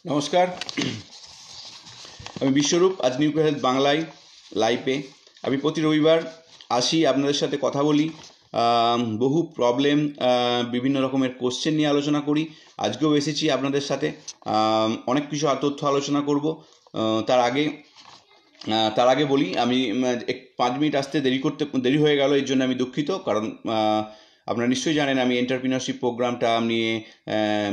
নমস্কার, আমি বিশ্বরূপ। আজ নিউ হেলথ বাংলায় লাইভে আমি প্রতি রবিবার আসি, আপনাদের সাথে কথা বলি, বহু প্রবলেম, বিভিন্ন রকমের কোশ্চেন নিয়ে আলোচনা করি। আজকেও এসেছি আপনাদের সাথে, অনেক কিছু তথ্য আলোচনা করব। তার আগে বলি, আমি 5 মিনিট আসতে দেরি হয়ে গেল, এর জন্য আমি দুঃখিত। কারণ আপনারা নিশ্চয়ই জানেন আমি এন্টারপ্রিনারশিপ প্রোগ্রামটা নিয়ে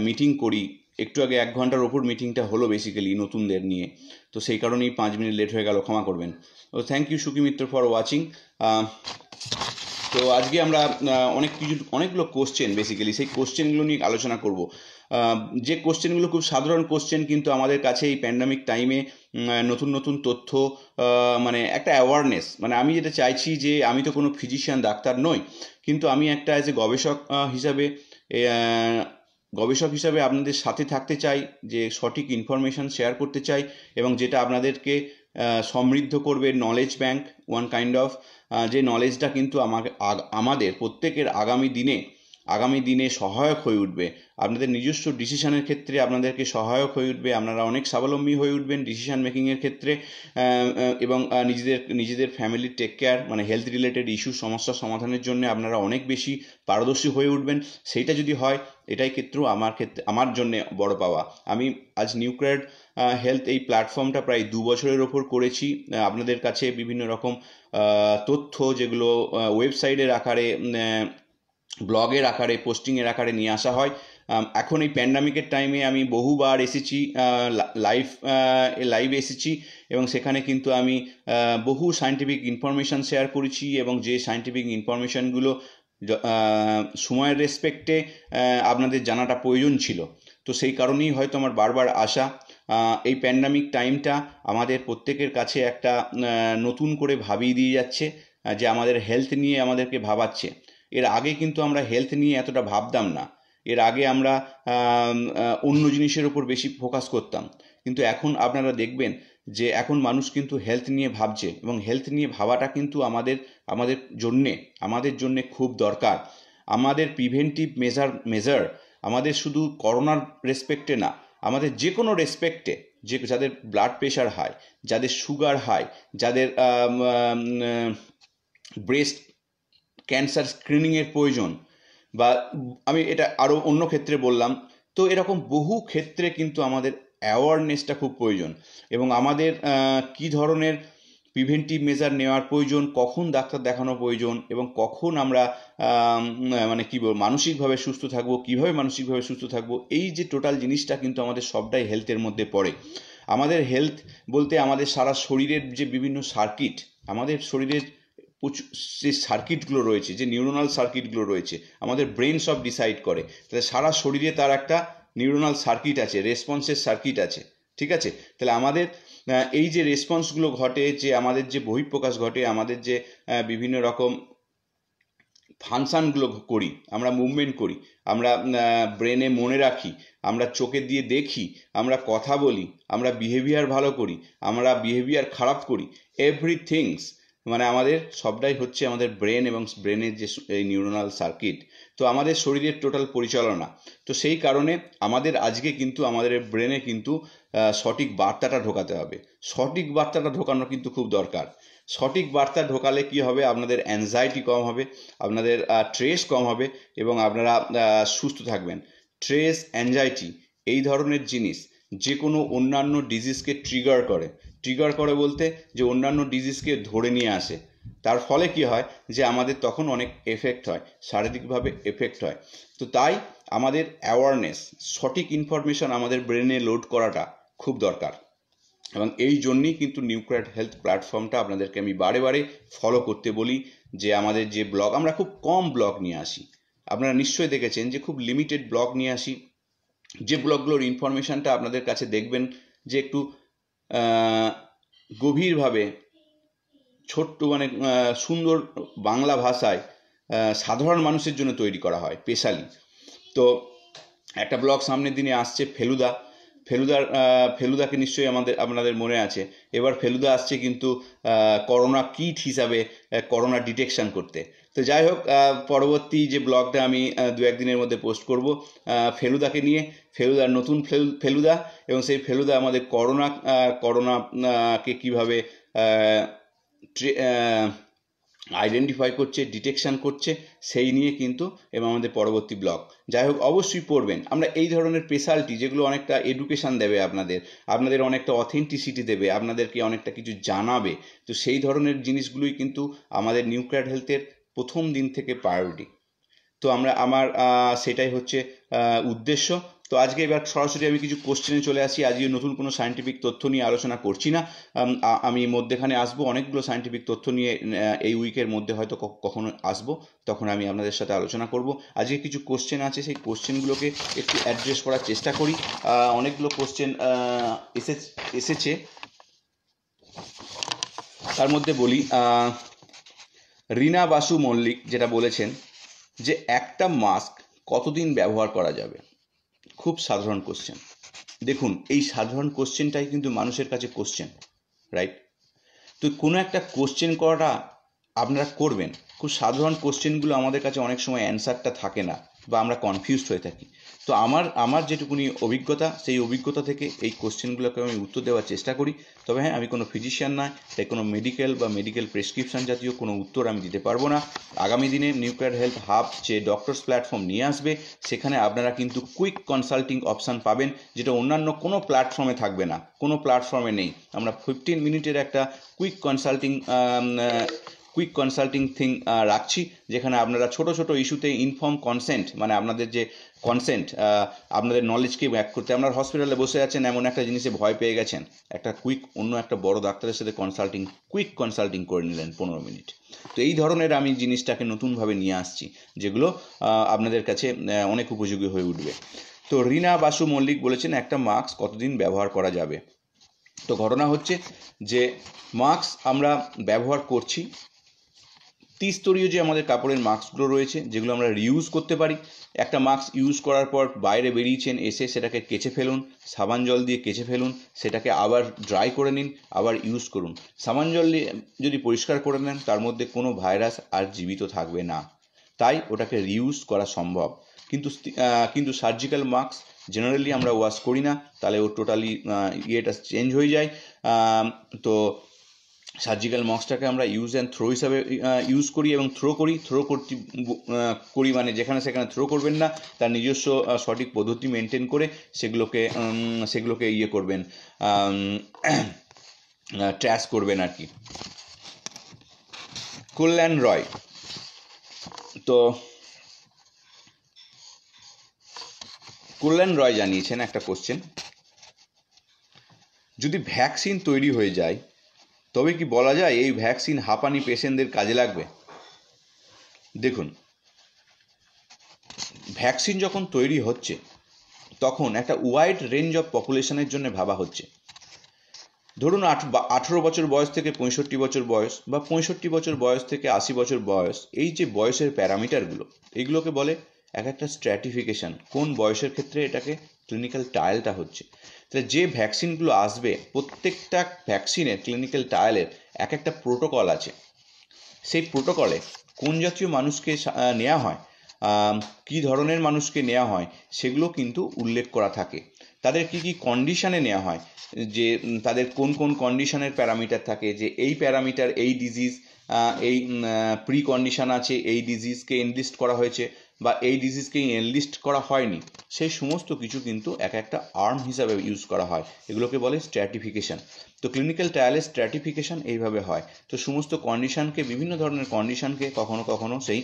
মিটিং করি। একটু আগে 1 ঘন্টার ওপর মিটিংটা হলো বেসিক্যালি নতুনদের নিয়ে, তো সেই কারণেই 5 মিনিট লেট হয়ে গেল, ক্ষমা করবেন। তো thank you Suki Mitra for watching. তো আজকে আমরা অনেকগুলো কোশ্চেন, বেসিক্যালি সেই কোশ্চেনগুলো নিয়ে আলোচনা করব। যে কোশ্চেনগুলো খুব সাধারণ কোশ্চেন, কিন্তু আমাদের কাছে এই প্যান্ডামিক টাইমে নতুন নতুন তথ্য, মানে একটা অ্যাওয়ারনেস, মানে আমি যেটা চাইছি যে আমি তো কোনো ফিজিশিয়ান, ডাক্তার নই, কিন্তু আমি একটা অ্যাজ এ গবেষক হিসাবে আপনাদের সাথে থাকতে চাই, যে সঠিক ইনফরমেশান শেয়ার করতে চাই, এবং যেটা আপনাদেরকে সমৃদ্ধ করবে, knowledge bank one kind of, যে নলেজটা কিন্তু আমাদের প্রত্যেকের আগামী দিনে সহায়ক হয়ে উঠবে। আপনাদের নিজস্ব ডিসিশনের ক্ষেত্রে আপনাদেরকে সহায়ক হয়ে উঠবে, আপনারা অনেক স্বাবলম্বী হয়ে উঠবেন ডিসিশন মেকিংয়ের ক্ষেত্রে, এবং নিজেদের ফ্যামিলির টেক কেয়ার, মানে হেলথ রিলেটেড ইস্যু, সমস্যা সমাধানের জন্য আপনারা অনেক বেশি পারদর্শী হয়ে উঠবেন। সেইটা যদি হয়, এটাই ক্ষেত্রেও আমার জন্য বড় পাওয়া। আমি আজ নিউক্রেড হেলথ এই প্ল্যাটফর্মটা প্রায় 2 বছরের ওপর করেছি। আপনাদের কাছে বিভিন্ন রকম তথ্য, যেগুলো ওয়েবসাইটের আকারে, ব্লগের আকারে, পোস্টিংয়ের আকারে নিয়ে আসা হয়। এখন এই প্যান্ডামিকের টাইমে আমি বহুবার এসেছি, লাইভ এসেছি, এবং সেখানে কিন্তু আমি বহু সায়েন্টিফিক ইনফরমেশান শেয়ার করেছি, এবং যে সায়েন্টিফিক ইনফরমেশানগুলো সময়ের রেসপেক্টে আপনাদের জানাটা প্রয়োজন ছিল। তো সেই কারণেই হয়তো আমার বারবার আসা। এই প্যান্ডামিক টাইমটা আমাদের প্রত্যেকের কাছে একটা নতুন করে ভাবিয়ে দিয়ে যাচ্ছে, যে আমাদের হেলথ নিয়ে আমাদেরকে ভাবাচ্ছে। এর আগে কিন্তু আমরা হেলথ নিয়ে এতটা ভাবতাম না। এর আগে আমরা অন্য জিনিসের উপর বেশি ফোকাস করতাম, কিন্তু এখন আপনারা দেখবেন যে এখন মানুষ কিন্তু হেলথ নিয়ে ভাবছে, এবং হেলথ নিয়ে ভাবাটা কিন্তু আমাদের জন্যে খুব দরকার। আমাদের প্রিভেন্টিভ মেজার আমাদের শুধু করোনার রেসপেক্টে না, আমাদের যে কোনো রেসপেক্টে, যাদের ব্লাড প্রেশার হাই, যাদের সুগার হাই, যাদের ব্রেস্ট ক্যান্সার স্ক্রিনিংয়ের প্রয়োজন, বা আমি এটা আরও অন্য ক্ষেত্রে বললাম, তো এরকম বহু ক্ষেত্রে কিন্তু আমাদের অ্যাওয়ারনেসটা খুব প্রয়োজন, এবং আমাদের কি ধরনের প্রিভেন্টিভ মেজার নেওয়ার প্রয়োজন, কখন ডাক্তার দেখানো প্রয়োজন, এবং কখন আমরা মানে কী বলবো, মানসিকভাবে সুস্থ থাকবো, কীভাবে মানসিকভাবে সুস্থ থাকবো, এই যে টোটাল জিনিসটা কিন্তু আমাদের সবটাই হেলথের মধ্যে পড়ে। আমাদের হেলথ বলতে আমাদের সারা শরীরের যে বিভিন্ন সার্কিট, আমাদের শরীরের যে সার্কিটগুলো রয়েছে, যে নিউরোনাল সার্কিটগুলো রয়েছে, আমাদের ব্রেন সব ডিসাইড করে। তাহলে সারা শরীরে তার একটা নিউরোনাল সার্কিট আছে, রেসপন্সের সার্কিট আছে, ঠিক আছে? তাহলে আমাদের এই যে রেসপন্সগুলো ঘটে, যে আমাদের যে বহিঃপ্রকাশ ঘটে, আমাদের যে বিভিন্ন রকম ফাংশানগুলো করি, আমরা মুভমেন্ট করি, আমরা ব্রেনে মনে রাখি, আমরা চোখে দিয়ে দেখি, আমরা কথা বলি, আমরা বিহেভিয়ার ভালো করি, আমরা বিহেভিয়ার খারাপ করি, এভরিথিংস, মানে আমাদের সবটাই হচ্ছে আমাদের ব্রেন এবং ব্রেনের যে এই নিউরোনাল সার্কিট। তো আমাদের শরীরের টোটাল পরিচালনা, তো সেই কারণে আমাদের আজকে কিন্তু আমাদের ব্রেনে কিন্তু সঠিক বার্তাটা ঢোকাতে হবে। সঠিক বার্তাটা ঢোকানো কিন্তু খুব দরকার। সঠিক বার্তা ঢোকালে কি হবে, আপনাদের অ্যাংজাইটি কম হবে, আপনাদের স্ট্রেস কম হবে, এবং আপনারা সুস্থ থাকবেন। স্ট্রেস, অ্যাংজাইটি এই ধরনের জিনিস যে কোনো অন্যান্য ডিজিজকে ট্রিগার করে বলতে, যে অন্যান্য ডিজিজকে ধরে নিয়ে আসে। তার ফলে কি হয়, যে আমাদের তখন অনেক এফেক্ট হয়, শারীরিকভাবে এফেক্ট হয়। তো তাই আমাদের অ্যাওয়ারনেস, সঠিক ইনফরমেশন আমাদের ব্রেনে লোড করাটা খুব দরকার, এবং এই জন্যই কিন্তু নিউক্রেড হেলথ প্ল্যাটফর্মটা আপনাদেরকে আমি বারে বারে ফলো করতে বলি। যে আমাদের যে ব্লগ, আমরা খুব কম ব্লগ নিয়ে আসি, আপনারা নিশ্চয়ই দেখেছেন যে খুব লিমিটেড ব্লগ নিয়ে আসি, যে ব্লগগুলোর ইনফরমেশানটা আপনাদের কাছে দেখবেন যে একটু গভীরভাবে, ছোট্ট, মানে সুন্দর বাংলা ভাষায় সাধারণ মানুষের জন্য তৈরি করা হয় স্পেশালি। তো একটা ব্লগ সামনের দিনে আসছে ফেলুদাকে নিশ্চয়ই আপনাদের মনে আছে। এবার ফেলুদা আসছে কিন্তু করোনা কিট হিসাবে করোনা ডিটেকশান করতে। তো যাই হোক, পরবর্তী যে ব্লগটা আমি 2-1 দিনের মধ্যে পোস্ট করব ফেলুদাকে নিয়ে, ফেলুদার নতুন ফেলুদা, এবং সেই ফেলুদা আমাদের করোনাকে কীভাবে আইডেন্টিফাই করছে, ডিটেকশান করছে, সেই নিয়ে কিন্তু এবং আমাদের পরবর্তী ব্লগ। যাই হোক, অবশ্যই পড়বেন। আমরা এই ধরনের স্পেশালিটি যেগুলো অনেকটা এডুকেশান দেবে, আপনাদের অনেকটা অথেন্টিসিটি দেবে, আপনাদেরকে অনেকটা কিছু জানাবে, তো সেই ধরনের জিনিসগুলোই কিন্তু আমাদের নিউক্লিয়ার হেলথের প্রথম দিন থেকে প্রায়োরিটি। তো আমার সেটাই হচ্ছে উদ্দেশ্য। তো আজকে এবার সরাসরি আমি কিছু কোশ্চেনে চলে আসি। আজকে নতুন কোনো সায়েন্টিফিক তথ্য নিয়ে আলোচনা করছি না। আমি মধ্যেখানে আসবো, অনেকগুলো সায়েন্টিফিক তথ্য নিয়ে এই উইকের মধ্যে হয়তো কখনো আসবো, তখন আমি আপনাদের সাথে আলোচনা করব। আজকে কিছু কোশ্চেন আছে, সেই কোশ্চেনগুলোকে একটু অ্যাড্রেস করার চেষ্টা করি। অনেকগুলো কোশ্চেন এসেছে, তার মধ্যে বলি রীনা বাসু মল্লিক যেটা বলেছেন যে একটা মাস্ক কতদিন ব্যবহার করা যাবে। খুব সাধারণ কোশ্চেন। দেখুন, এই সাধারণ কোশ্চেনটাই কিন্তু মানুষের কাছে কোশ্চেন, রাইট? তো কোনো একটা কোশ্চেন করাটা আপনারা করবেন, খুব সাধারণ কোশ্চেনগুলো আমাদের কাছে অনেক সময় অ্যান্সারটা থাকে না, বা আমরা কনফিউজড হয়ে থাকি। তো আমার যেটুকুনি অভিজ্ঞতা, সেই অভিজ্ঞতা থেকে এই কোশ্চেনগুলোকে আমি উত্তর দেওয়ার চেষ্টা করি। তবে হ্যাঁ, আমি কোনো ফিজিশিয়ান নয়, তাই কোনো মেডিকেল প্রেসক্রিপশন জাতীয় কোনো উত্তর আমি দিতে পারবো না। আগামী দিনে নিউক্লিয়ার হেলথ হাব যে ডক্টরস প্ল্যাটফর্ম নিয়ে আসবে, সেখানে আপনারা কিন্তু কুইক কনসাল্টিং অপশান পাবেন, যেটা অন্যান্য কোনো প্ল্যাটফর্মে থাকবে না, কোনো প্ল্যাটফর্মে নেই। আমরা 15 মিনিটের একটা কুইক কনসাল্টিং থিং রাখছি, যেখানে আপনারা ছোট ইস্যুতে ইনফর্ম কনসেন্ট, মানে আপনাদের যে কনসেন্ট, আপনাদের নলেজকে ব্যাক করতে, আপনার হসপিটালে বসে আছেন, এমন একটা জিনিসে ভয় পেয়ে গেছেন, একটা অন্য একটা বড় ডাক্তারের সাথে কুইক কনসাল্টিং করে নিলেন 15 মিনিট। তো এই ধরনের আমি জিনিসটাকে নতুনভাবে নিয়ে আসছি, যেগুলো আপনাদের কাছে অনেক উপযোগী হয়ে উঠবে। তো রীনা বাসু মল্লিক বলেছেন একটা মাস্ক কতদিন ব্যবহার করা যাবে। তো ঘটনা হচ্ছে যে মাস্ক আমরা ব্যবহার করছি, ত্রিস্তরীয় যে আমাদের কাপড়ের মাস্কগুলো রয়েছে, যেগুলো আমরা রিউজ করতে পারি। একটা মাস্ক ইউজ করার পর বাইরে বেরিয়েছেন, এসে সেটাকে কেচে ফেলুন, সাবান জল দিয়ে কেচে ফেলুন, সেটাকে আবার ড্রাই করে নিন, আবার ইউজ করুন। সাবান জল দিয়ে যদি পরিষ্কার করে নেন, তার মধ্যে কোনো ভাইরাস আর জীবিত থাকবে না, তাই ওটাকে রিউজ করা সম্ভব। কিন্তু সার্জিক্যাল মাস্ক জেনারেলি আমরা ওয়াশ করি না, তাহলে ও টোটালি ইয়েটা চেঞ্জ হয়ে যায়। তো সার্জিক্যাল মাস্কটাকে আমরা ইউজ অ্যান্ড থ্রো হিসাবে ইউজ করি এবং থ্রো করি মানে যেখানে সেখানে থ্রো করবেন না, তার নিজস্ব সঠিক পদ্ধতি মেনটেন করে সেগুলোকে ইয়ে করবেন, ট্র্যাশ করবেন আর কি। কল্যাণ রয়, তো কল্যাণ রয় জানিয়েছেন একটা কোশ্চেন, যদি ভ্যাকসিন তৈরি হয়ে যায় তবে কি বলা যায় এই ভ্যাকসিন হাঁপানি পেশেন্টদের কাজে লাগবে? দেখুন, ভ্যাকসিন যখন তৈরি হচ্ছে তখন একটা ওয়াইড রেঞ্জ অফ পপুলেশনের জন্য ভাবা হচ্ছে। ধরুন 18 বছর বয়স থেকে 65 বছর বয়স, বা 65 বছর বয়স থেকে 80 বছর বয়স, এই যে বয়সের প্যারামিটারগুলো, এইগুলোকে বলে এক একটা স্ট্র্যাটিফিকেশান। কোন বয়সের ক্ষেত্রে এটাকে ক্লিনিক্যাল ট্রায়ালটা হচ্ছে। তাহলে যে ভ্যাকসিনগুলো আসবে, প্রত্যেকটা ভ্যাকসিনের ক্লিনিক্যাল ট্রায়ালের এক একটা প্রোটোকল আছে। সেই প্রোটোকলে কোন জাতীয় মানুষকে নেওয়া হয়, কী ধরনের মানুষকে নেওয়া হয়, সেগুলো কিন্তু উল্লেখ করা থাকে। তাদের কি কি কন্ডিশানে নেওয়া হয়, যে তাদের কোন কোন কন্ডিশনের প্যারামিটার থাকে, যে এই প্যারামিটার, এই ডিজিজ, এই প্রি কন্ডিশান আছে, এই ডিজিজকে এনলিস্ট করা হয়েছে বা এই ডিজিজকে এনলিস্ট করা হয়নি, সেই সমস্ত কিছু কিন্তু এক একটা আর্ম হিসাবে ইউজ করা হয়। এগুলোকে বলে স্ট্র্যাটিফিকেশান। তো ক্লিনিক্যাল ট্রায়ালের স্ট্র্যাটিফিকেশান এইভাবে হয়। তো সমস্ত কন্ডিশানকে, বিভিন্ন ধরনের কন্ডিশানকে কখনো কখনো সেই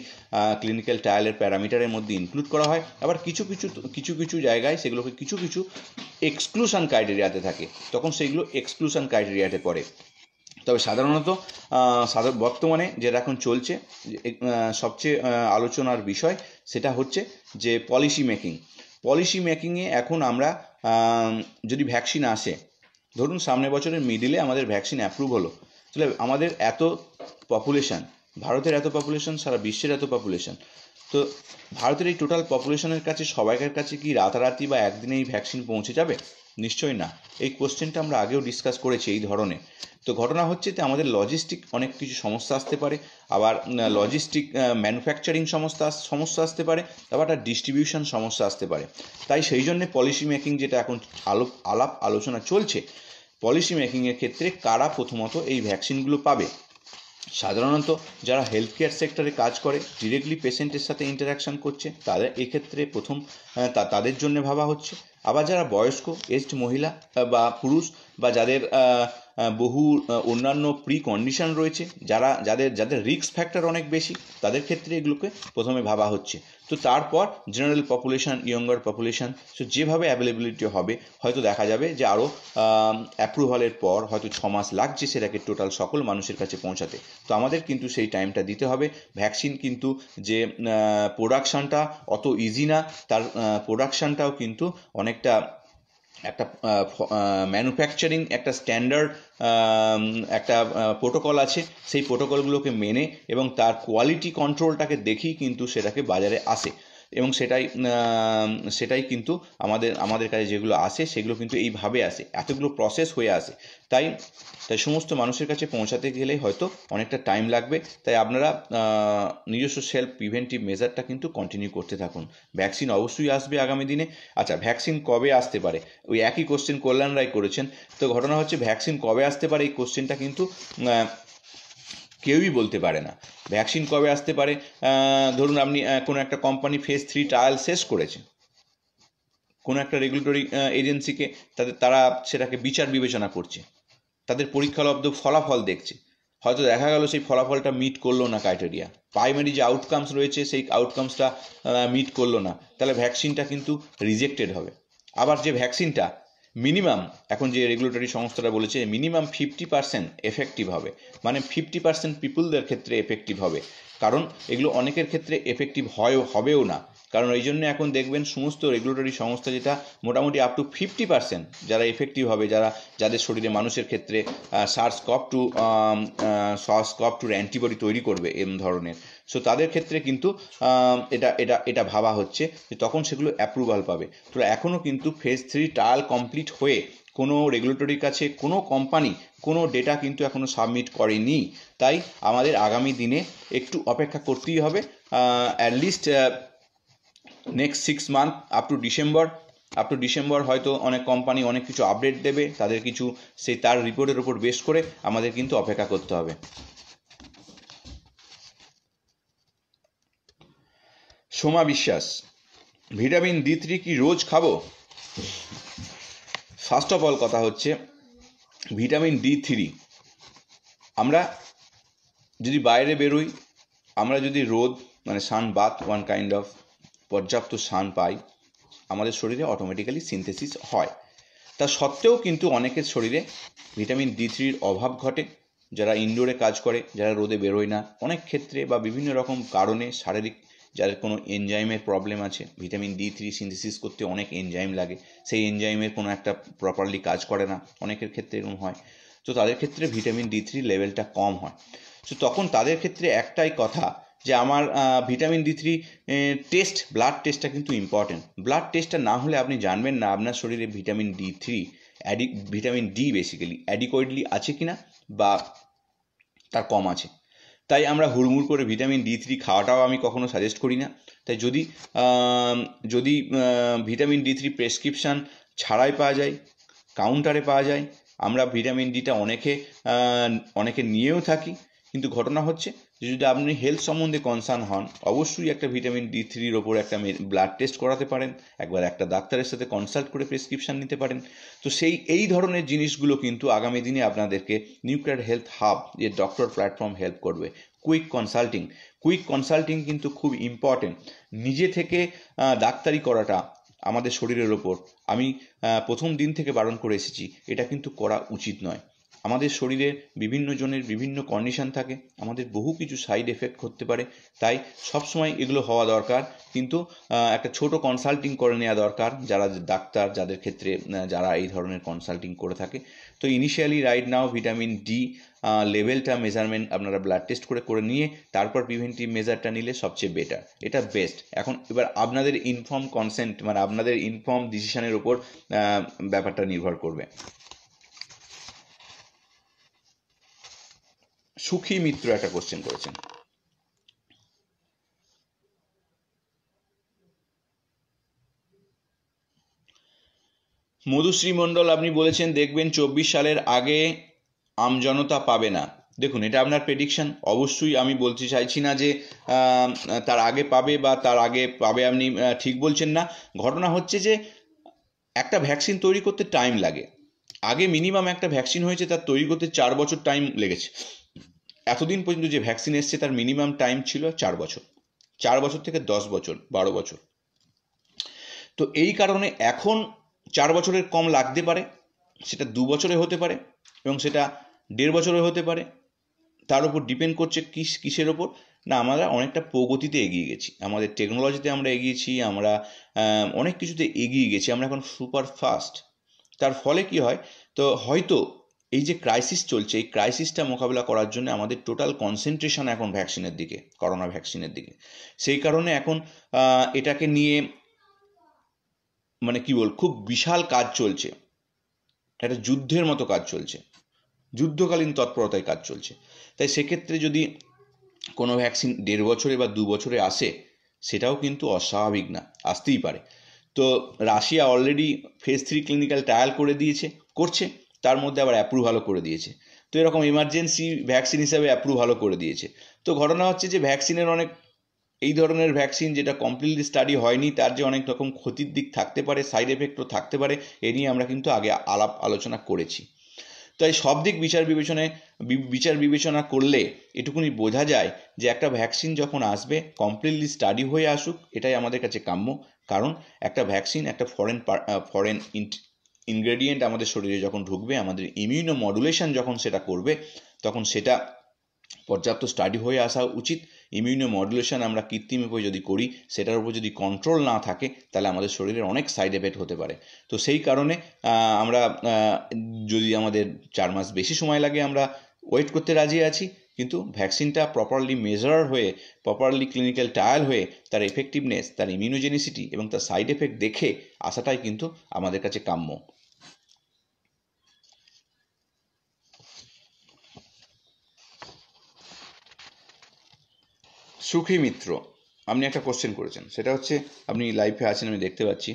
ক্লিনিক্যাল ট্রায়ালের প্যারামিটারের মধ্যে ইনক্লুড করা হয়। আবার কিছু জায়গায় সেগুলোকে কিছু এক্সক্লুশন ক্রাইটেরিয়াতে থাকে, তখন সেইগুলো এক্সক্লুশন ক্রাইটেরিয়াতে পড়ে। তবে সাধারণত বর্তমানে যেটা এখন চলছে, সবচেয়ে আলোচনার বিষয়, সেটা হচ্ছে যে পলিসি মেকিংয়ে এখন আমরা যদি ভ্যাকসিন আসে, ধরুন সামনের বছরের মিডিলে আমাদের ভ্যাকসিন অ্যাপ্রুভ হলো, তাহলে আমাদের এত পপুলেশন, ভারতের এত পপুলেশন, সারা বিশ্বের এত পপুলেশন, তো ভারতের এই টোটাল পপুলেশনের কাছে সবাইকার কাছে কি রাতারাতি বা একদিনে এই ভ্যাকসিন পৌঁছে যাবে? নিশ্চয়ই না। এই কোশ্চেনটা আমরা আগেও ডিসকাস করেছি এই ধরনের। তো ঘটনা হচ্ছে যে আমাদের লজিস্টিক অনেক কিছু সমস্যা আসতে পারে, আবার লজিস্টিক ম্যানুফ্যাকচারিং সমস্যা আসতে পারে, আবার একটা ডিস্ট্রিবিউশন সমস্যা আসতে পারে। তাই সেই জন্যে পলিসি মেকিং যেটা এখন আলাপ আলোচনা চলছে, পলিসি মেকিংয়ের ক্ষেত্রে কারা প্রথমত এই ভ্যাকসিনগুলো পাবে। সাধারণত যারা হেলথ কেয়ার সেক্টরে কাজ করে, ডিরেক্টলি পেশেন্টের সাথে ইন্টারাকশন করছে, তাদের এক্ষেত্রে প্রথম তাদের জন্য ভাবা হচ্ছে। আবার যারা বয়স্ক এজড মহিলা বা পুরুষ বা যাদের বহু অন্যান্য প্রি কন্ডিশন রয়েছে, যাদের রিস্ক ফ্যাক্টর অনেক বেশি, তাদের ক্ষেত্রে এগুলোকে প্রথমে ভাবা হচ্ছে। তো তারপর general population, younger population, so যেভাবে অ্যাভেলেবিলিটি হবে হয়তো দেখা যাবে যে আরও অ্যাপ্রুভালের পর হয়তো 6 মাস লাগছে সেটাকে টোটাল সকল মানুষের কাছে পৌঁছাতে। তো আমাদের কিন্তু সেই টাইমটা দিতে হবে। ভ্যাকসিন কিন্তু যে প্রোডাকশানটা অত ইজি না, তার প্রোডাকশানটাও কিন্তু অনেকটা একটা ম্যানুফ্যাকচারিং একটা স্ট্যান্ডার্ড একটা প্রোটোকল আছে, সেই প্রোটোকলগুলোকে মেনে এবং তার কোয়ালিটি কন্ট্রোলটাকে দেখেই কিন্তু সেটাকে বাজারে আসে, এবং সেটাই কিন্তু আমাদের কাছে যেগুলো আসে সেগুলো কিন্তু এইভাবে আসে, এতগুলো প্রসেস হয়ে আসে। তাই সমস্ত মানুষের কাছে পৌঁছাতে গেলে হয়তো অনেকটা টাইম লাগবে। তাই আপনারা নিজস্ব সেলফ প্রিভেন্টিভ মেজারটা কিন্তু কন্টিনিউ করতে থাকুন। ভ্যাকসিন অবশ্যই আসবে আগামী দিনে। আচ্ছা, ভ্যাকসিন কবে আসতে পারে, ওই একই কোশ্চেন কল্যাণ রায় করেছেন। তো ঘটনা হচ্ছে ভ্যাকসিন কবে আসতে পারে এই কোশ্চেনটা কিন্তু কেউই বলতে পারে না। ভ্যাকসিন কবে আসতে পারে, ধরুন আপনি কোনো একটা কোম্পানি ফেজ 3 ট্রায়াল শেষ করেছে, কোনো একটা রেগুলেটরি এজেন্সিকে, তারা সেটাকে বিচার বিবেচনা করছে, তাদের পরীক্ষালব্ধ ফলাফল দেখছে, হয়তো দেখা গেল সেই ফলাফলটা মিট করলো না ক্রাইটেরিয়া, প্রাইমারি যে আউটকামস রয়েছে সেই আউটকামসটা মিট করলো না, তাহলে ভ্যাকসিনটা কিন্তু রিজেক্টেড হবে। আবার যে ভ্যাকসিনটা মিনিমাম, এখন যে রেগুলেটরি সংস্থাটা বলেছে মিনিমাম 50% এফেক্টিভ হবে, মানে 50% পিপুলদের ক্ষেত্রে এফেক্টিভ হবে, কারণ এগুলো অনেকের ক্ষেত্রে এফেক্টিভ হবেও না। কারণ এই জন্য এখন দেখবেন সমস্ত রেগুলেটরি সংস্থা যেটা মোটামুটি আপ টু 50% যারা এফেক্টিভ হবে, যাদের শরীরে মানুষের ক্ষেত্রে SARS-CoV-2 অ্যান্টিবডি তৈরি করবে এরম ধরনের, সো তাদের ক্ষেত্রে কিন্তু এটা ভাবা হচ্ছে যে তখন সেগুলো অ্যাপ্রুভাল পাবে। তো এখনও কিন্তু ফেজ 3 ট্রায়াল কমপ্লিট হয়ে কোনো রেগুলেটরির কাছে কোনো কোম্পানি কোনো ডেটা কিন্তু এখনও সাবমিট করেনি। তাই আমাদের আগামী দিনে একটু অপেক্ষা করতেই হবে, at least next 6 month up to December হয়তো অনেক কোম্পানি অনেক কিছু আপডেট দেবে, তাদের কিছু তার রিপোর্টের উপর বেস করে আমাদের কিন্তু অপেক্ষা করতে হবে। সোমা বিশ্বাস, ভিটামিন D3 কি রোজ খাবো? ফার্স্ট অফ অল কথা হচ্ছে ভিটামিন D3 আমরা যদি বাইরে বেরোই, আমরা যদি রোদ মানে সানবাথ ওয়ান কাইন্ড অফ পর্যাপ্ত সান পাই, আমাদের শরীরে অটোমেটিক্যালি সিনথেসিস হয়। তা সত্ত্বেও কিন্তু অনেকের শরীরে ভিটামিন D3-র অভাব ঘটে, যারা ইনডোরে কাজ করে, যারা রোদে বেরোয় না, অনেক ক্ষেত্রে বা বিভিন্ন রকম কারণে শারীরিক যাদের কোনো এনজাইমের প্রবলেম আছে, ভিটামিন D3 সিনথেসিস করতে অনেক এনজাইম লাগে, সেই এনজাইমের কোনো একটা প্রপারলি কাজ করে না, অনেকের ক্ষেত্রে এরকম হয়। তো তাদের ক্ষেত্রে ভিটামিন D3 লেভেলটা কম হয়। তো তখন তাদের ক্ষেত্রে একটাই কথা যে আমার ভিটামিন D3 ব্লাড টেস্টটা কিন্তু ইম্পর্টেন্ট। ব্লাড টেস্টটা না হলে আপনি জানবেন না আপনার শরীরে ভিটামিন D বেসিক্যালি অ্যাডিকুয়েটলি আছে কিনা বা তার কম আছে। তাই আমরা হুড়মুড় করে ভিটামিন D3 খাওয়াটাও আমি কখনো সাজেস্ট করি না। তাই যদি ভিটামিন D3 প্রেসক্রিপশান ছাড়াই পাওয়া যায়, কাউন্টারে পাওয়া যায়, আমরা ভিটামিন ডিটা অনেকে নিয়েও থাকি। কিন্তু ঘটনা হচ্ছে যে যদি আপনি হেলথ সম্বন্ধে কনসার্ন হন, অবশ্যই একটা ভিটামিন D3-র ওপর একটা ব্লাড টেস্ট করাতে পারেন, একবার একটা ডাক্তারের সাথে কনসাল্ট করে প্রেসক্রিপশান নিতে পারেন। তো এই ধরনের জিনিসগুলো কিন্তু আগামী দিনে আপনাদেরকে নিউক্লিয়ার হেলথ হাব যে ডক্টর প্ল্যাটফর্ম হেল্প করবে। কুইক কনসাল্টিং কিন্তু খুব ইম্পর্টেন্ট। নিজে থেকে ডাক্তারি করাটা আমাদের শরীরের ওপর আমি প্রথম দিন থেকে বারণ করে এসেছি, এটা কিন্তু করা উচিত নয়। আমাদের শরীরে বিভিন্ন জনের বিভিন্ন কন্ডিশন থাকে, আমাদের বহু কিছু সাইড এফেক্ট করতে পারে, তাই সবসময় এগুলো হওয়া দরকার। কিন্তু একটা ছোট কনসাল্টিং করে নেওয়া দরকার যারা ডাক্তার, যাদের ক্ষেত্রে যারা এই ধরনের কনসাল্টিং করে থাকে। তো initially right now vitamin D লেভেলটা মেজারমেন্ট আপনারা ব্লাড টেস্ট করে নিয়ে তারপর প্রিভেন্টিভ মেজারটা নিলে সবচেয়ে বেটার, এটা বেস্ট। এখন এবার আপনাদের ইনফর্ম কনসেন্ট মানে আপনাদের ইনফর্ম ডিসিশনের উপর ব্যাপারটা নির্ভর করবে। সুখী মিত্র একটা কোশ্চেন করেছেন, মধুশ্রী মণ্ডল আপনি বলেছেন দেখবেন 24 সালের আগে আমজনতা পাবে না। দেখুন, এটা আপনার প্রেডিকশন, অবশ্যই আমি বলতে চাইছি না যে তার আগে পাবে বা তার আগে পাবে আপনি ঠিক বলছেন না। ঘটনা হচ্ছে যে একটা ভ্যাকসিন তৈরি করতে টাইম লাগে। আগে মিনিমাম একটা ভ্যাকসিন হয়েছে তার তৈরি করতে 4 বছর টাইম লেগেছে। এতদিন পর্যন্ত যে ভ্যাকসিন এসছে তার মিনিমাম টাইম ছিল 4 বছর, 4 বছর থেকে 10 বছর, 12 বছর। তো এই কারণে এখন 4 বছরের কম লাগতে পারে, সেটা 2 বছরে হতে পারে এবং সেটা 1.5 বছরে হতে পারে। তার উপর ডিপেন্ড করছে কিসের ওপর না, আমরা অনেকটা প্রগতিতে এগিয়ে গেছি, আমাদের টেকনোলজিতে আমরা এগিয়েছি, আমরা অনেক কিছুতে এগিয়ে গেছি, আমরা এখন সুপার ফাস্ট। তার ফলে কি হয়, তো হয়তো এই যে ক্রাইসিস চলছে, এই ক্রাইসিসটা মোকাবিলা করার জন্য আমাদের টোটাল কনসেন্ট্রেশন এখন ভ্যাকসিনের দিকে, করোনা ভ্যাকসিনের দিকে। সেই কারণে এখন এটাকে নিয়ে মানে কি বল, খুব বিশাল কাজ চলছে, একটা যুদ্ধের মতো কাজ চলছে, যুদ্ধকালীন তৎপরতায় কাজ চলছে। তাই সেক্ষেত্রে যদি কোনো ভ্যাকসিন 1.5 বছরে বা 2 বছরে আসে, সেটাও কিন্তু অস্বাভাবিক না, আসতেই পারে। তো Russia already phase 3 clinical trial করে দিয়েছে, করছে, তার মধ্যে আবার অ্যাপ্রুভালও করে দিয়েছে। তো এরকম এমার্জেন্সি ভ্যাকসিন হিসাবে অ্যাপ্রুভালও করে দিয়েছে। তো ঘটনা হচ্ছে যে ভ্যাকসিনের অনেক, এই ধরনের ভ্যাকসিন যেটা কমপ্লিটলি স্টাডি হয়নি তার যে অনেক রকম ক্ষতির দিক থাকতে পারে, সাইড এফেক্টও থাকতে পারে, এ নিয়ে আমরা কিন্তু আগে আলোচনা করেছি। তাই সব দিক বিচার বিবেচনা করলে এটুকুনি বোঝা যায় যে একটা ভ্যাকসিন যখন আসবে কমপ্লিটলি স্টাডি হয়ে আসুক, এটাই আমাদের কাছে কাম্য। কারণ একটা ভ্যাকসিন একটা ফরেন ইনগ্রেডিয়েন্ট আমাদের শরীরে যখন ঢুকবে, আমাদের ইমিউনো মডুলেশন যখন সেটা করবে, তখন সেটা পর্যাপ্ত স্টাডি হয়ে আসা উচিত। ইমিউনো মডুলেশন আমরা কৃত্রিম উপরে যদি করি, সেটার উপর যদি কন্ট্রোল না থাকে, তাহলে আমাদের শরীরের অনেক সাইড এফেক্ট হতে পারে। তো সেই কারণে আমরা যদি আমাদের 4 মাস বেশি সময় লাগে, আমরা ওয়েট করতে রাজি আছি, কিন্তু ভ্যাকসিনটা প্রপারলি মেজার হয়ে, প্রপারলি ক্লিনিক্যাল ট্রায়াল হয়ে তার এফেক্টিভনেস, তার ইমিউনোজেনিসিটি এবং তার সাইড এফেক্ট দেখে আসাটাই কিন্তু আমাদের কাছে কাম্য। সুখী মিত্র আপনি একটা কোশ্চেন করেছেন, সেটা হচ্ছে, আপনি লাইভে আছেন আমি দেখতে পাচ্ছি।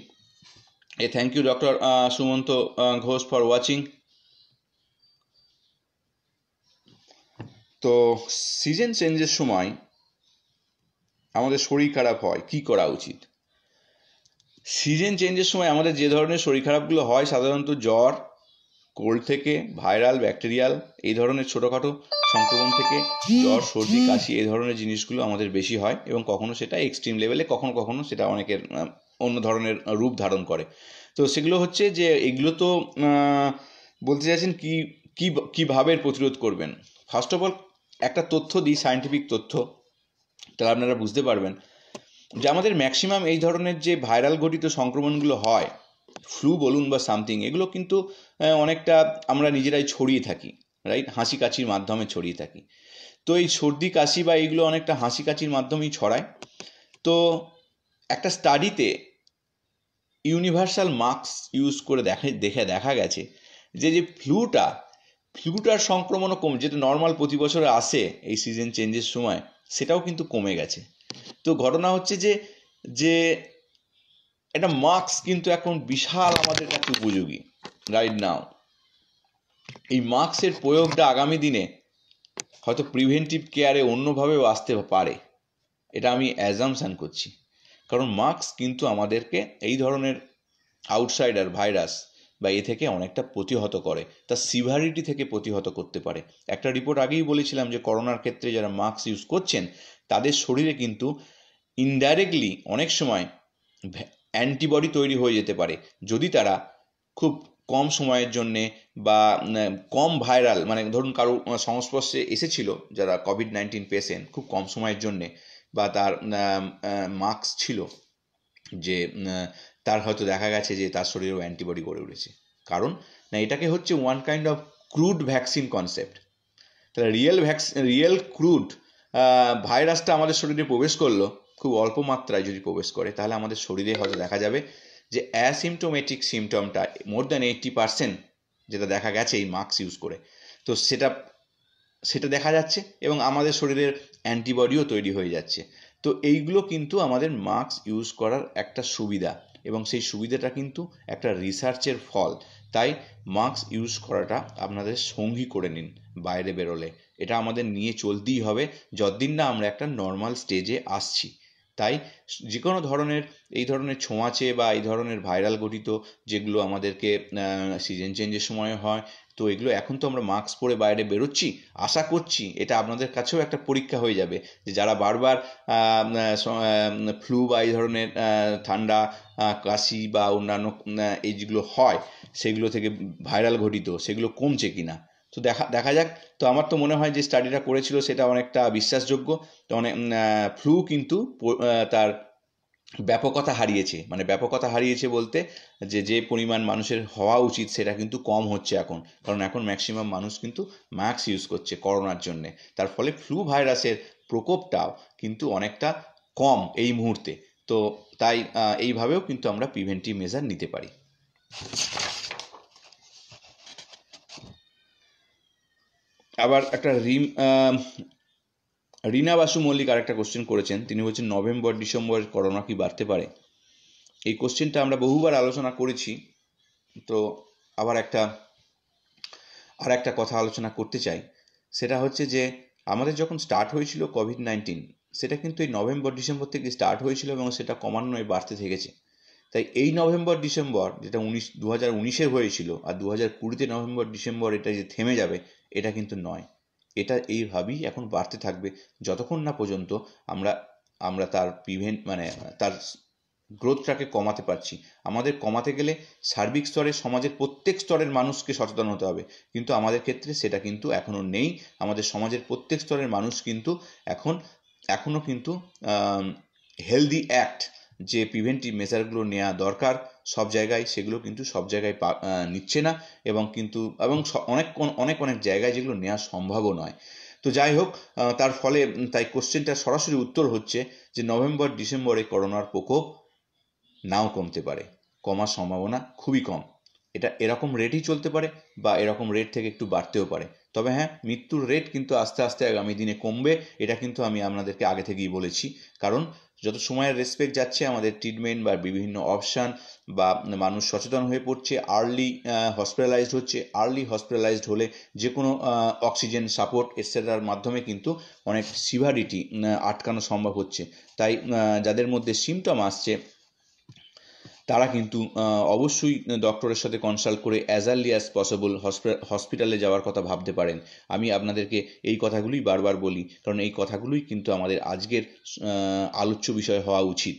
Thank you doctor Sumanta Ghosh for watching. তো সিজন চেঞ্জের সময় আমাদের শরীর খারাপ হয়, কি করা উচিত? সিজন চেঞ্জের সময় আমাদের যে ধরনের শরীর খারাপগুলো হয়, সাধারণত জ্বর, কোল্ড থেকে, ভাইরাল, ব্যাকটেরিয়াল, এই ধরনের ছোটোখাটো সংক্রমণ থেকে জ্বর, সর্দি, কাশি, এই ধরনের জিনিসগুলো আমাদের বেশি হয় এবং কখনো সেটা এক্সট্রিম লেভেলে, কখনো কখনো সেটা অনেকের অন্য ধরনের রূপ ধারণ করে। তো সেগুলো হচ্ছে যে এগুলো তো বলতে চাইছেন কীভাবে প্রতিরোধ করবেন। ফার্স্ট অফ অল একটা তথ্য দিই, সায়েন্টিফিক তথ্য, তাহলে আপনারা বুঝতে পারবেন যে আমাদের ম্যাক্সিমাম এই ধরনের যে ভাইরাল ঘটিত সংক্রমণগুলো হয়, ফ্লু বলুন বা সামথিং, এগুলো কিন্তু অনেকটা আমরা নিজেরাই ছড়িয়ে থাকি, রাইট? হাসি কাশির মাধ্যমে ছড়িয়ে থাকি। তো এই সর্দি কাশি বা এইগুলো অনেকটা হাসি কাশির মাধ্যমেই ছড়ায়। তো একটা স্টাডিতে ইউনিভার্সাল মাস্ক ইউজ করে দেখা গেছে যে ফ্লুটার সংক্রমণও যেটা নর্মাল প্রতি বছরে আসে এই সিজন চেঞ্জের সময়, সেটাও কিন্তু কমে গেছে। তো ঘটনা হচ্ছে যে একটা মাস্ক কিন্তু এখন বিশাল আমাদের কাছে উপযোগী রাইট নাও। এই মাস্কের প্রয়োগটা আগামী দিনে হয়তো প্রিভেন্টিভ কেয়ারে অন্যভাবেও আসতে পারে, এটা আমি অ্যাজামশান করছি। কারণ মাস্ক কিন্তু আমাদেরকে এই ধরনের আউটসাইডার ভাইরাস বা এ থেকে অনেকটা প্রতিহত করে, তার সিভিয়ারিটি থেকে প্রতিহত করতে পারে। একটা রিপোর্ট আগেই বলেছিলাম যে করোনার ক্ষেত্রে যারা মাস্ক ইউজ করছেন তাদের শরীরে কিন্তু ইনডাইরেক্টলি অনেক সময় অ্যান্টিবডি তৈরি হয়ে যেতে পারে, যদি তারা খুব কম সময়ের জন্যে বা কম ভাইরাল, মানে ধরুন কারো সংস্পর্শে এসেছিল যারা কোভিড-19 পেশেন্ট খুব কম সময়ের জন্যে, বা তার মার্কস ছিল যে তার হয়তো দেখা গেছে যে তার শরীরেও অ্যান্টিবডি গড়ে উঠেছে। কারণ না, এটাকে হচ্ছে one kind of crude vaccine concept. তাহলে রিয়েল ক্রুড ভাইরাসটা আমাদের শরীরে প্রবেশ করলো, খুব অল্প মাত্রায় যদি প্রবেশ করে, তাহলে আমাদের শরীরে হয়তো দেখা যাবে যে অ্যাসিমটোমেটিক সিমটমটা মোর দ্যান 80% যেটা দেখা গেছে এই মাস্ক ইউজ করে, তো সেটা দেখা যাচ্ছে এবং আমাদের শরীরের অ্যান্টিবডিও তৈরি হয়ে যাচ্ছে। তো এইগুলো কিন্তু আমাদের মাস্ক ইউজ করার একটা সুবিধা, এবং সেই সুবিধাটা কিন্তু একটা রিসার্চের ফল। তাই মাস্ক ইউজ করাটা আপনাদের সঙ্গী করে নিন বাইরে বেরোলে। এটা আমাদের নিয়ে চলতেই হবে যতদিন না আমরা একটা নর্মাল স্টেজে আসছি। তাই যে কোনো ধরনের এই ধরনের ছোঁয়াচে বা এই ধরনের ভাইরাল ঘটিত যেগুলো আমাদেরকে সিজন চেঞ্জের সময় হয়, তো এগুলো এখন তো আমরা মাস্ক পরে বাইরে বেরোচ্ছি, আশা করছি এটা আপনাদের কাছেও একটা পরীক্ষা হয়ে যাবে যে যারা বারবার ফ্লু বা এই ধরনের ঠান্ডা, কাশি বা অন্যান্য এই যেগুলো হয় সেগুলো থেকে ভাইরাল ঘটিত, সেগুলো কমছে কিনা। তো দেখা যাক। তো আমার তো মনে হয় যে স্টাডিটা করেছিল সেটা অনেকটা বিশ্বাসযোগ্য। তো অনেক ফ্লু কিন্তু তার ব্যাপকতা হারিয়েছে, মানে ব্যাপকতা হারিয়েছে বলতে যে পরিমাণ মানুষের হওয়া উচিত সেটা কিন্তু কম হচ্ছে এখন, কারণ এখন ম্যাক্সিমাম মানুষ কিন্তু মাস্ক ইউজ করছে করোনার জন্যে। তার ফলে ফ্লু ভাইরাসের প্রকোপটাও কিন্তু অনেকটা কম এই মুহূর্তে। তো তাই এইভাবেও কিন্তু আমরা প্রিভেন্টিভ মেজার নিতে পারি। আবার একটা রিনা বাসু মল্লিক আরেকটা কোশ্চেন করেছেন, তিনি বলছেন নভেম্বর ডিসেম্বর করোনা কি বাড়তে পারে। এই কোশ্চেনটা আমরা বহুবার আলোচনা করেছি, তো আবার একটা কথা আলোচনা করতে চাই। সেটা হচ্ছে যে আমাদের যখন স্টার্ট হয়েছিল কোভিড-19, সেটা কিন্তু এই নভেম্বর ডিসেম্বর থেকে স্টার্ট হয়েছিল এবং সেটা ক্রমান্বয়ে বাড়তে থেকেছে। তাই এই নভেম্বর ডিসেম্বর যেটা 2019-এর হয়েছিল, আর 2020-তে নভেম্বর ডিসেম্বর এটা যে থেমে যাবে, এটা কিন্তু নয়। এটা এইভাবেই এখন বাড়তে থাকবে যতক্ষণ না পর্যন্ত আমরা তার তার গ্রোথটাকে কমাতে পারছি। আমাদের কমাতে গেলে সার্বিক স্তরে সমাজের প্রত্যেক স্তরের মানুষকে সচেতন হতে হবে, কিন্তু আমাদের ক্ষেত্রে সেটা কিন্তু এখনও নেই। আমাদের সমাজের প্রত্যেক স্তরের মানুষ কিন্তু এখনও কিন্তু হেলদি অ্যাক্ট যে প্রিভেন্টিভ মেজারগুলো নেওয়া দরকার সব জায়গায়, সেগুলো কিন্তু সব জায়গায় নিচ্ছে না, এবং অনেক জায়গায় যেগুলো নেওয়া সম্ভবও নয়। তো যাই হোক, তার ফলে তাই কোশ্চেনটা সরাসরি উত্তর হচ্ছে যে নভেম্বর ডিসেম্বরে করোনার প্রকোপ নাও কমতে পারে, কমার সম্ভাবনা খুবই কম। এটা এরকম রেটই চলতে পারে বা এরকম রেট থেকে একটু বাড়তেও পারে। তবে হ্যাঁ, মৃত্যুর রেট কিন্তু আস্তে আস্তে আগামী দিনে কমবে, এটা কিন্তু আমি আপনাদেরকে আগে থেকেই বলেছি। কারণ যত সময়ের রেসপেক্ট যাচ্ছে, আমাদের ট্রিটমেন্ট বা বিভিন্ন অপশান বা মানুষ সচেতন হয়ে পড়ছে, আর্লি হসপিটালাইজড হলে যে কোনো অক্সিজেন সাপোর্ট এটসেট্রার মাধ্যমে কিন্তু অনেক সিভিয়ারিটি আটকানো সম্ভব হচ্ছে। তাই যাদের মধ্যে সিমটম আসছে তারা কিন্তু অবশ্যই ডক্টরের সাথে কনসাল্ট করে অ্যাজ আর্লি অ্যাজ পসিবল হসপিটালে যাওয়ার কথা ভাবতে পারেন। আমি আপনাদেরকে এই কথাগুলোই বারবার বলি, কারণ এই কথাগুলোই কিন্তু আমাদের আজকের আলোচ্য বিষয় হওয়া উচিত।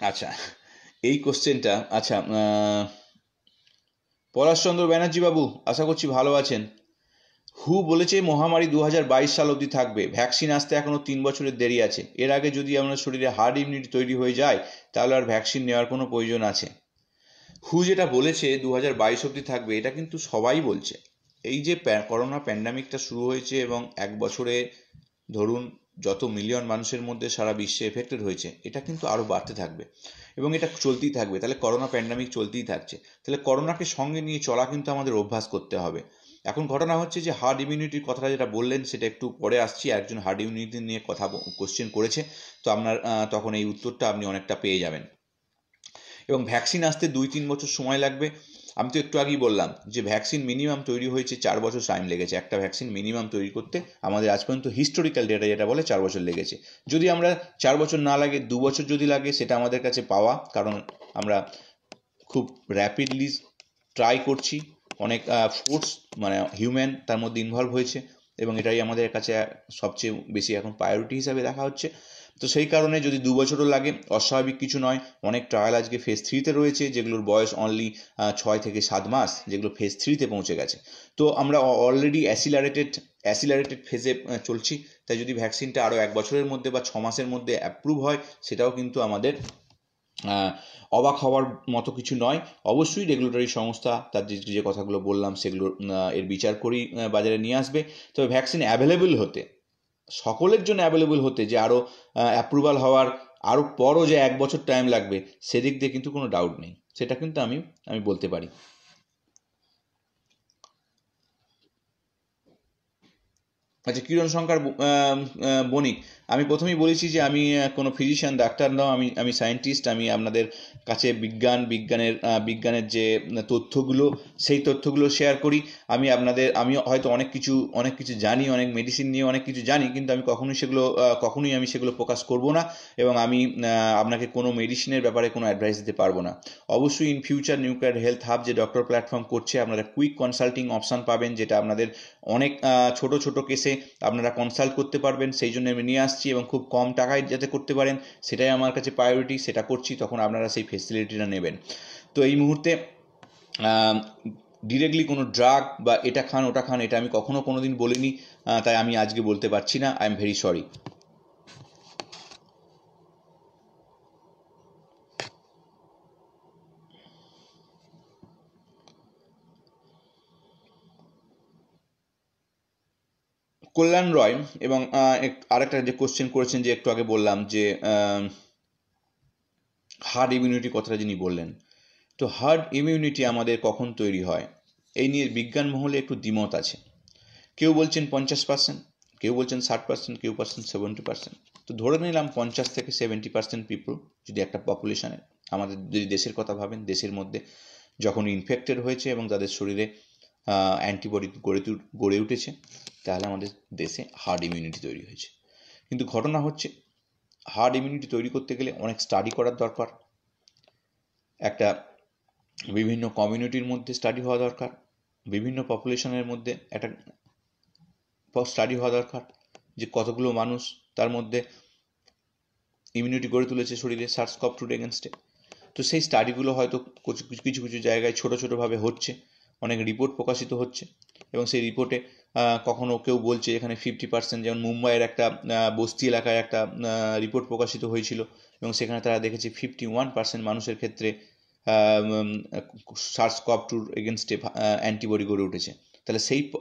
আচ্ছা, এই কোশ্চেনটা পলাশচন্দ্র ব্যানার্জি বাবু, আশা করছি ভালো আছেন। হু বলেছে মহামারী 2022 সাল অবধি থাকবে, ভ্যাকসিন আসতে এখনো 3 বছরের দেরি আছে। এর আগে যদি আমাদের শরীরে হার্ড ইমিউনিটি তৈরি হয়ে যায়, তাহলে আর ভ্যাকসিন নেওয়ার কোনো প্রয়োজন আছে? হু যেটা বলেছে 2022 অবধি থাকবে, এটা কিন্তু সবাই বলছে। এই যে করোনা প্যান্ডামিকটা শুরু হয়েছে এবং 1 বছরে ধরুন যত মিলিয়ন মানুষের মধ্যে সারা বিশ্বে এফেক্টেড হয়েছে, এটা কিন্তু আরও বাড়তে থাকবে এবং এটা চলতেই থাকবে। তাহলে করোনা প্যান্ডামিক চলতেই থাকছে, তাহলে করোনাকে সঙ্গে নিয়ে চলা কিন্তু আমাদের অভ্যাস করতে হবে। এখন ঘটনা হচ্ছে যে হার্ড ইমিউনিটির কথাটা যেটা বললেন, সেটা একটু পরে আসছি। একজন হার্ড ইমিউনিটি নিয়ে কোশ্চেন করেছে, তো আপনার তখন এই উত্তরটা আপনি অনেকটা পেয়ে যাবেন। এবং ভ্যাকসিন আসতে 2-3 বছর সময় লাগবে। আমি তো একটু আগেই বললাম যে ভ্যাকসিন মিনিমাম তৈরি হয়েছে 4 বছর টাইম লেগেছে। একটা ভ্যাকসিন মিনিমাম তৈরি করতে আমাদের আজ পর্যন্ত হিস্টোরিক্যাল ডেটা যেটা বলে 4 বছর লেগেছে। যদি আমরা 4 বছর না লাগে, 2 বছর যদি লাগে, সেটা আমাদের কাছে পাওয়া, কারণ আমরা খুব র্যাপিডলি ট্রাই করছি। অনেক ফোর্স হিউম্যান তার মধ্যে ইনভলভ হয়েছে এবং এটাই আমাদের কাছে সবচেয়ে বেশি এখন প্রায়োরিটি হিসাবে দেখা হচ্ছে। তো সেই কারণে যদি 2 বছরও লাগে অস্বাভাবিক কিছু নয়। অনেক ট্রায়াল আজকে ফেজ 3-তে রয়েছে, যেগুলোর বয়স অনলি 6 থেকে 7 মাস, যেগুলো ফেজ 3-তে পৌঁছে গেছে। তো আমরা অলরেডি অ্যাসিলারেটেড ফেজে চলছি। তাই যদি ভ্যাকসিনটা আরও 1 বছরের মধ্যে বা 6 মাসের মধ্যে অ্যাপ্রুভ হয়, সেটাও কিন্তু আমাদের অবাক হওয়ার মতো কিছু নয়। অবশ্যই রেগুলেটরি সংস্থা তার যে কথাগুলো বললাম সেগুলো এর বিচার করেই বাজারে নিয়ে আসবে। তবে ভ্যাকসিন অ্যাভেলেবল হতে, সকলের জন্য অ্যাভেলেবল হতে, যে আরও অ্যাপ্রুভাল হওয়ার আরও পরও যে 1 বছর টাইম লাগবে, সেদিক দিয়ে কিন্তু কোনো ডাউট নেই, সেটা কিন্তু আমি বলতে পারি। আচ্ছা, কিরণ শঙ্কর বণিক, আমি প্রথমেই বলেছি যে আমি কোনো ফিজিশিয়ান, ডাক্তার নয়, আমি সায়েন্টিস্ট। আমি আপনাদের কাছে বিজ্ঞানের যে তথ্যগুলো, সেই তথ্যগুলো শেয়ার করি। আমি হয়তো অনেক কিছু জানি, অনেক মেডিসিন নিয়ে অনেক কিছু জানি, কিন্তু আমি কখনোই আমি সেগুলো প্রকাশ করব না, এবং আমি আপনাকে কোনো মেডিসিনের ব্যাপারে কোনো অ্যাডভাইস দিতে পারবো না। অবশ্যই in future nuclear health hub যে ডক্টর প্ল্যাটফর্ম করছে, আপনারা কুইক কনসাল্টিং অপশান পাবেন, যেটা আপনাদের অনেক ছোট কেসে আপনারা কনসাল্ট করতে পারবেন। সেই জন্য আমি নিয়ে আসছি, এবং খুব কম টাকায় যাতে করতে পারেন সেটাই আমার কাছে প্রায়োরিটি, সেটা করছি। তখন আপনারা সেই ফেসিলিটিটা নেবেন। তো এই মুহূর্তে ডিরেক্টলি কোনো ড্রাগ বা এটা খান ওটা খান, এটা আমি কোনোদিন বলিনি, তাই আমি আজকে বলতে পারছি না। I am very sorry. Kalyan Roy এবং আরেকটা যে কোশ্চেন করেছেন, যে একটু আগে বললাম যে হার্ড ইমিউনিটি কথাটা যিনি বললেন, তো হার্ড ইমিউনিটি আমাদের কখন তৈরি হয়, এই নিয়ে বিজ্ঞান মহলে একটু দ্বিমত আছে। কেউ বলছেন 50%, কেউ বলছেন 60%, কেউ 70%। তো ধরে নিলাম 50 থেকে 70% পিপল, যদি একটা পপুলেশনের, আমাদের যদি দেশের কথা ভাবেন, দেশের মধ্যে যখন ইনফেক্টেড হয়েছে এবং তাদের শরীরে অ্যান্টিবডি গড়ে উঠেছে, তাহলে আমাদের দেশে হার্ড ইমিউনিটি তৈরি হয়েছে। কিন্তু ঘটনা হচ্ছে, হার্ড ইমিউনিটি তৈরি করতে গেলে অনেক স্টাডি করার দরকার, একটা বিভিন্ন কমিউনিটির মধ্যে স্টাডি হওয়া দরকার, বিভিন্ন পপুলেশনের মধ্যে একটা স্টাডি হওয়া দরকার, যে কতগুলো মানুষ তার মধ্যে ইমিউনিটি গড়ে তুলেছে শরীরে SARS-CoV-2 এগেনস্টে। তো সেই স্টাডিগুলো হয়তো কিছু জায়গায় ছোটোভাবে হচ্ছে, অনেক রিপোর্ট প্রকাশিত হচ্ছে, এবং সেই রিপোর্টে কখনো কেউ বলছে এখানে 50%, যেমন মুম্বাইয়ের একটা বস্তি এলাকায় একটা রিপোর্ট প্রকাশিত হয়েছিল, এবং সেখানে তারা দেখেছে 51% মানুষের ক্ষেত্রে SARS-CoV-2 এগেনস্টে অ্যান্টিবডি গড়ে উঠেছে। তাহলে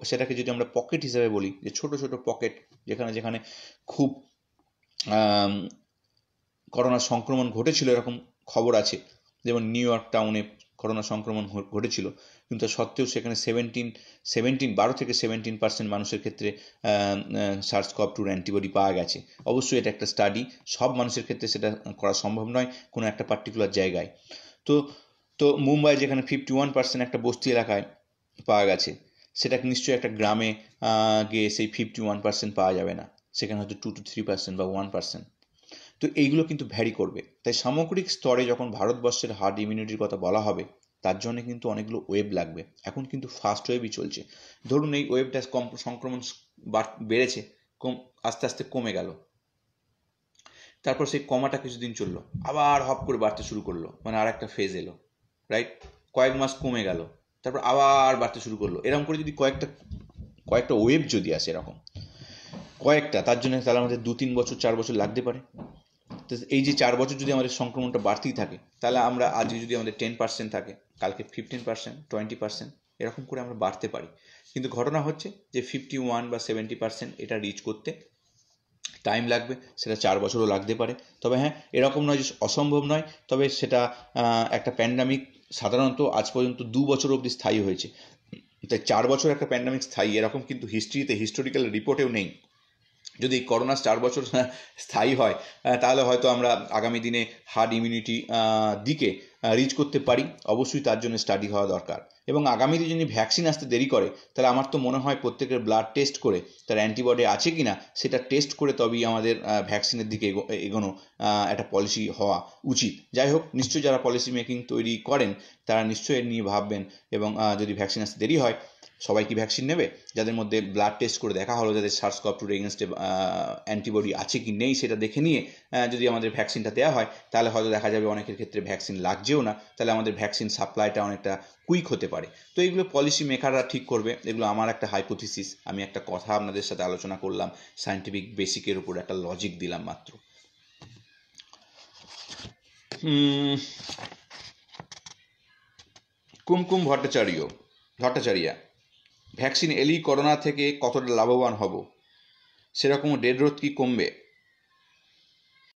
সেটাকে যদি আমরা পকেট হিসাবে বলি, যে ছোট পকেট যেখানে খুব করোনা সংক্রমণ ঘটেছিল, এরকম খবর আছে, যেমন নিউ ইয়র্ক টাউনে করোনা সংক্রমণ ঘটেছিল, কিন্তু সত্ত্বেও সেখানে 12 থেকে 17% মানুষের ক্ষেত্রে SARS-CoV-2 অ্যান্টিবডি পাওয়া গেছে। অবশ্যই এটা একটা স্টাডি, সব মানুষের ক্ষেত্রে সেটা করা সম্ভব নয় কোনো একটা পার্টিকুলার জায়গায়। তো মুম্বাই যেখানে 51% একটা বস্তি এলাকায় পাওয়া গেছে, সেটা নিশ্চয়ই একটা গ্রামে গিয়ে সেই 51% পাওয়া যাবে না, সেখানে হয়তো 2 to 3% বা 1%। তো এইগুলো কিন্তু ভ্যারি করবে। তাই সামগ্রিক স্তরে যখন ভারতবর্ষের হার্ড ইমিউনিটির কথা বলা হবে, তার জন্য কিন্তু অনেকগুলো ওয়েভ লাগবে। এখন কিন্তু ফার্স্ট ওয়েভই চলছে। ধরুন এই ওয়েভটা সংক্রমণ বেড়েছে, আস্তে আস্তে কমে গেল, তারপর সেই কমাটা কিছুদিন চললো, আবার হপ করে বাড়তে শুরু করলো, মানে আর একটা ফেজ এলো, রাইট? কয়েক মাস কমে গেল, তারপর আবার বাড়তে শুরু করলো। এরকম করে যদি কয়েকটা ওয়েভ যদি আসে, এরকম কয়েকটা, তার জন্য তাহলে আমাদের 2-3 বছর 4 বছর লাগতে পারে। তো এই যে 4 বছর যদি আমাদের সংক্রমণটা বাড়তেই থাকে, তাহলে আমরা আজকে যদি আমাদের 10% থাকে, কালকে 15%, 20%, এরকম করে আমরা বাড়তে পারি। কিন্তু ঘটনা হচ্ছে যে 51 বা 70% এটা রিচ করতে টাইম লাগবে, সেটা 4 বছরও লাগতে পারে। তবে হ্যাঁ, এরকম নয় যে অসম্ভব নয়, তবে সেটা একটা প্যান্ডামিক সাধারণত আজ পর্যন্ত 2 বছর অবধি স্থায়ী হয়েছে। তাই 4 বছর একটা প্যান্ডামিক স্থায়ী, এরকম কিন্তু হিস্টোরিক্যাল রিপোর্টেও নেই। যদি করোনা 4 বছর স্থায়ী হয়, তাহলে হয়তো আমরা আগামী দিনে হার্ড ইমিউনিটি দিকে রিচ করতে পারি। অবশ্যই তার জন্য স্টাডি হওয়া দরকার, এবং আগামী দিনে যদি ভ্যাকসিন আসতে দেরি করে, তাহলে আমার তো মনে হয় প্রত্যেকের ব্লাড টেস্ট করে তার অ্যান্টিবডি আছে কি না সেটা টেস্ট করে তবেই আমাদের ভ্যাকসিনের দিকে এগোনো একটা পলিসি হওয়া উচিত। যাই হোক, নিশ্চয়ই যারা পলিসি মেকিং তৈরি করেন তারা নিশ্চয়ই এর নিয়ে ভাববেন, এবং যদি ভ্যাকসিন আসতে দেরি হয় সবাই কি ভ্যাকসিন নেবে? যাদের মধ্যে ব্লাড টেস্ট করে দেখা হলো যাদের SARS-CoV-2 এগেনস্টে অ্যান্টিবডি আছে কি নেই সেটা দেখে নিয়ে যদি আমাদের ভ্যাকসিনটা দেওয়া হয়, তাহলে হয়তো দেখা যাবে অনেকের ক্ষেত্রে ভ্যাকসিন লাগছেও না, তাহলে আমাদের ভ্যাকসিন সাপ্লাইটা অনেকটা কুইক হতে পারে। তো এইগুলো পলিসি মেকাররা ঠিক করবে, এগুলো আমার একটা হাইপোথিসিস, আমি একটা কথা আপনাদের সাথে আলোচনা করলাম, সায়েন্টিফিক বেসিকের উপর একটা লজিক দিলাম মাত্র। কুমকুম ভট্টাচার্যা, ভ্যাকসিন এলেই করোনা থেকে কতটা লাভবান হব, সেরকম ডেড রোধ কি কমবে?